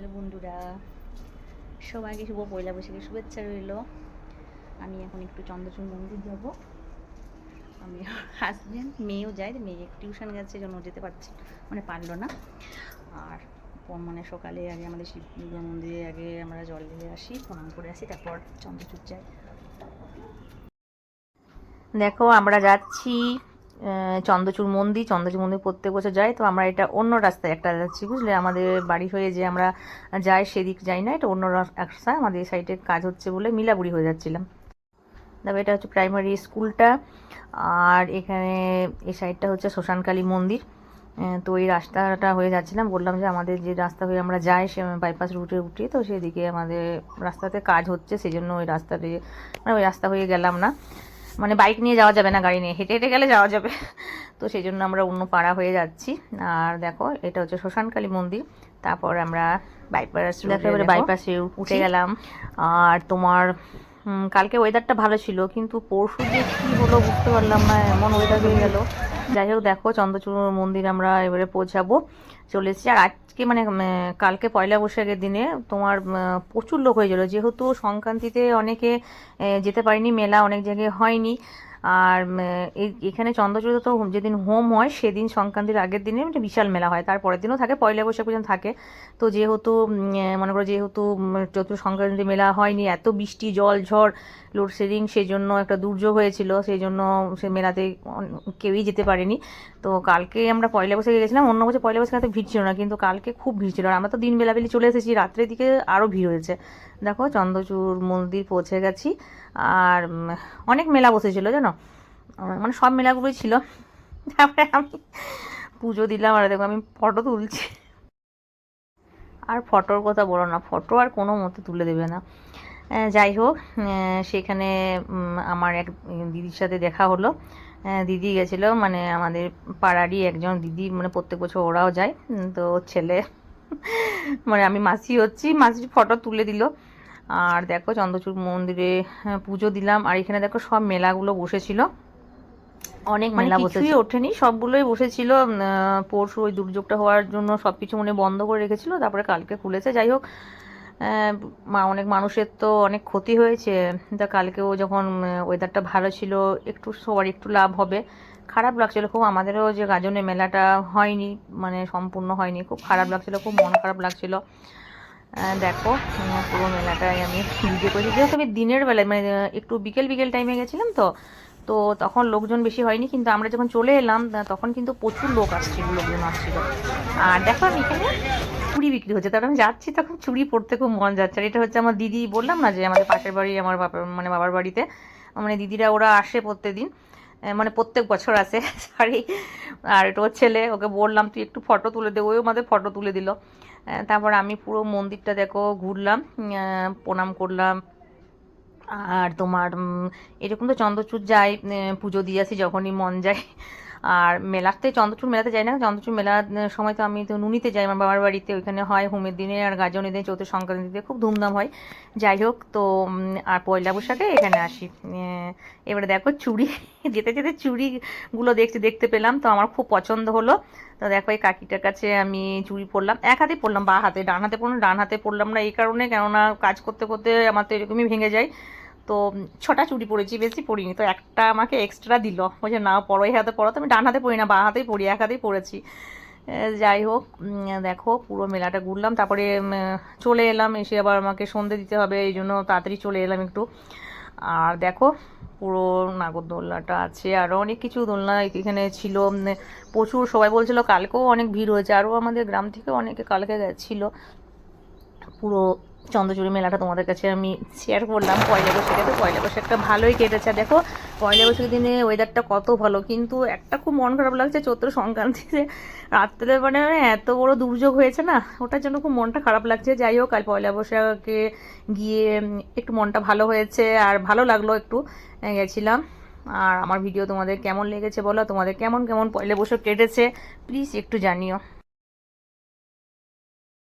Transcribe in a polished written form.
Hello বন্ধুরা, সবাইকে শুভ পয়লা বৈশাখের শুভেচ্ছা রইল। আমি এখন একটু চন্দ্রচূড় মন্দির যাব। আমি হাজব্যান্ড মেয়েও যায়, মেয়ে টিউশন গেছে জন্য যেতে পারছে পারলো না। আর মানে সকালে আগে আমাদের শিব মন্দিরে আগে আমরা জল ঢেলে আসি, প্রণাম করে আসি, তারপর চন্দ্রচূড় যাই। দেখো আমরা যাচ্ছি চন্দ্রচূড় মন্দির। চন্দ্রচূড় মন্দির প্রত্যেক বছর যাই, তো আমরা এটা অন্য রাস্তায় একটা যাচ্ছি, বুঝলে। আমাদের বাড়ি হয়ে যে আমরা যাই সেদিক যাই না, এটা অন্য রাস্তায়। আমাদের এই সাইডে কাজ হচ্ছে বলে মিলাবুড়ি হয়ে যাচ্ছিলাম। তবে এটা হচ্ছে প্রাইমারি স্কুলটা, আর এখানে এই সাইডটা হচ্ছে শ্মশানকালী মন্দির। তো এই রাস্তাটা হয়ে যাচ্ছিলাম, বললাম যে আমাদের যে রাস্তা হয়ে আমরা যাই সে বাইপাস রুটে উঠি, তো সেদিকে আমাদের রাস্তাতে কাজ হচ্ছে, সেই জন্য ওই রাস্তাতে ওই রাস্তা হয়ে গেলাম না। বাইক নিয়ে যাওয়া যাবে না, গাড়ি নিয়ে হেঁটে হেঁটে গেলে যাওয়া যাবে, তো সেই জন্য আমরা অন্য পাড়া হয়ে যাচ্ছি। আর দেখো এটা হচ্ছে শ্মশানকালী মন্দির। তারপর আমরা বাইপাসে উঠে গেলাম। আর তোমার কালকে ওয়েদারটা ভালো ছিল, কিন্তু পরশু যে কী হলো বুঝতে পারলাম না, এমন ওয়েদার হয়ে গেল। যাই হোক, দেখো চন্দ্রচূড় মন্দির আমরা এবারে পৌঁছাবো, চলে এসেছি। আর আজকে কালকে পয়লা বৈশাখের দিনে তোমার প্রচুর লোক হয়েছিল, যেহেতু সংক্রান্তিতে অনেকে যেতে পারিনি, মেলা অনেক জায়গায় হয়নি। আর এখানে চন্দ্রচূড়ে তো যেদিন হোম হয় সেদিন সংক্রান্তির আগের দিনে একটা বিশাল মেলা হয়, তারপরের দিনও থাকে, পয়লা বৈশাখ পর্যন্ত থাকে। তো যেহেতু মনে করো যেহেতু চতুর্থ সংক্রান্তি মেলা হয়নি, এত বৃষ্টি জল ঝড় লোডশেডিং, সেই জন্য একটা দুর্যোগ হয়েছিল, সেই জন্য সে মেলাতে কেউই যেতে পারেনি। তো কালকে আমরা পয়লা বৈশাখে গেছিলাম, অন্য বছর পয়লা বৈশাখে এত ভিড় ছিল না, কিন্তু কালকে খুব ভিড় ছিল। আর আমরা তো দিন বেলাবেলি চলে এসেছি, রাত্রের দিকে আরও ভিড় হয়েছে। দেখো চন্দ্রচূড় মন্দির পৌঁছে গেছি। আর অনেক মেলা বসেছিল জানো, সব মেলাগুলোই ছিল। তারপরে আমি পুজো দিলাম, আর দেখো আমি ফটো তুলছি। আর ফটোর কথা বলো না, ফটো আর কোনো মতে তুলে দেবে না। যাই হোক, সেখানে আমার এক দিদির সাথে দেখা হলো। দিদি গেছিলো, আমাদের পাড়ারই একজন দিদি, প্রত্যেক বছর ওরাও যায়। তো ছেলে আমি মাসি হচ্ছি, মাসির ফটো তুলে দিল। আর দেখো চন্দ্রচূড় মন্দিরে পুজো দিলাম। আর এখানে দেখো সব মেলাগুলো বসেছিল, অনেক মেলা কিছুই ওঠেনি, সবগুলোই বসেছিল। পরশু ওই দুর্যোগটা হওয়ার জন্য সবকিছু বন্ধ করে রেখেছিল, তারপরে কালকে খুলেছে। যাই হোক, অনেক মানুষের তো অনেক ক্ষতি হয়েছে। তা কালকেও যখন ওয়েদারটা ভালো ছিল, একটু সবার একটু লাভ হবে। খারাপ লাগছিল খুব, আমাদেরও যে গাজনে মেলাটা হয়নি, সম্পূর্ণ হয়নি, খুব খারাপ লাগছিল, খুব মন খারাপ লাগছিল। দেখো পুরো মেলাটাই আমি ভিডিও করেছি, যেহেতু আমি দিনের বেলায় একটু বিকেল বিকেল টাইমে গেছিলাম, তো তখন লোকজন বেশি হয়নি, কিন্তু আমরা যখন চলে এলাম তখন কিন্তু প্রচুর লোকজন আসছিল। আর দেখো আমি এখানে চুড়ি বিক্রি হচ্ছে, তারপর আমি যাচ্ছি, তখন চুড়ি পরতে খুব মন যাচ্ছে। আর এটা হচ্ছে আমার দিদি, বললাম না যে আমাদের পাশের বাড়ি, আমার বাবার বাড়িতে দিদিরা ওরা আসে প্রত্যেকদিন, প্রত্যেক বছর আসে সরি। আর এটা ওর ছেলে, ওকে বললাম তুই একটু ফটো তুলে দে, ওই আমাদের ফটো তুলে দিল। তারপর আমি পুরো মন্দিরটা দেখো ঘুরলাম, প্রণাম করলাম। আর তোমার এরকম তো চন্দ্রচূড় যাই, পুজো দিয়ে আসি যখনই মন যায়। আর মেলাতে চন্দ্রচূড় মেলাতে যাই না, চন্দ্রচূড় মেলার সময় তো আমি তো নুনিতে যাই, আমার বাবার বাড়িতে, ওইখানে হয় হোমের দিনে আর গাজনের দিনে, চৌদ্দ সংক্রান্তিতে খুব ধুমধাম হয়। যাই হোক, তো আর পয়লা বৈশাখে এখানে আসি। এবারে দেখো চুড়ি যেতে যেতে চুড়িগুলো দেখতে পেলাম, তো আমার খুব পছন্দ হলো। তো দেখো এই কাকিটার কাছে আমি চুড়ি পরলাম, এক হাতে পরলাম, বা হাতে, ডান হাতে পরলাম, ডান হাতে পরলাম না এই কারণে, কেননা কাজ করতে করতে আমার তো এরকমই ভেঙে যায়। তো 6টা চুড়ি পরেছি, বেশি পরিনি, তো একটা আমাকে এক্সট্রা দিল, বলছে না পরো, এই হাতে পরো। তো আমি ডান হাতে পরি না, বা হাতেই পরি, এক হাতেই পরেছি। যাই হোক, দেখো পুরো মেলাটা ঘুরলাম, তারপরে চলে এলাম, এসে আবার আমাকে সন্ধে দিতে হবে, এই জন্য তাড়াতাড়ি চলে এলাম একটু। আর দেখো পুরো নাগরদোলনাটা আছে, আরও অনেক কিছু দোলনা এখানে ছিল প্রচুর। সবাই বলছিল কালকেও অনেক ভিড় হয়েছে, আরও আমাদের গ্রাম থেকে অনেকে কালকে গেছিলো। পুরো চন্দ্রচূড়ি মেলাটা তোমাদের কাছে আমি শেয়ার করলাম। পয়লা বৈশাখে তো পয়লা বৈশাখটা ভালোই কেটেছে। দেখো পয়লা বৈশাখের দিনে ওয়েদারটা কত ভালো, কিন্তু একটা খুব মন খারাপ লাগছে, চৈত্র সংক্রান্তিতে রাত্রে এত বড় দুর্যোগ হয়েছে না, ওটার জন্য খুব মনটা খারাপ লাগছে। যাই হোক, কাল পয়লা বৈশাখে গিয়ে একটু মনটা ভালো হয়েছে, আর ভালো লাগলো একটু, গেছিলাম। আর আমার ভিডিও তোমাদের কেমন লেগেছে বলো, তোমাদের কেমন কেমন পয়লা বৈশাখ কেটেছে প্লিজ একটু জানিও।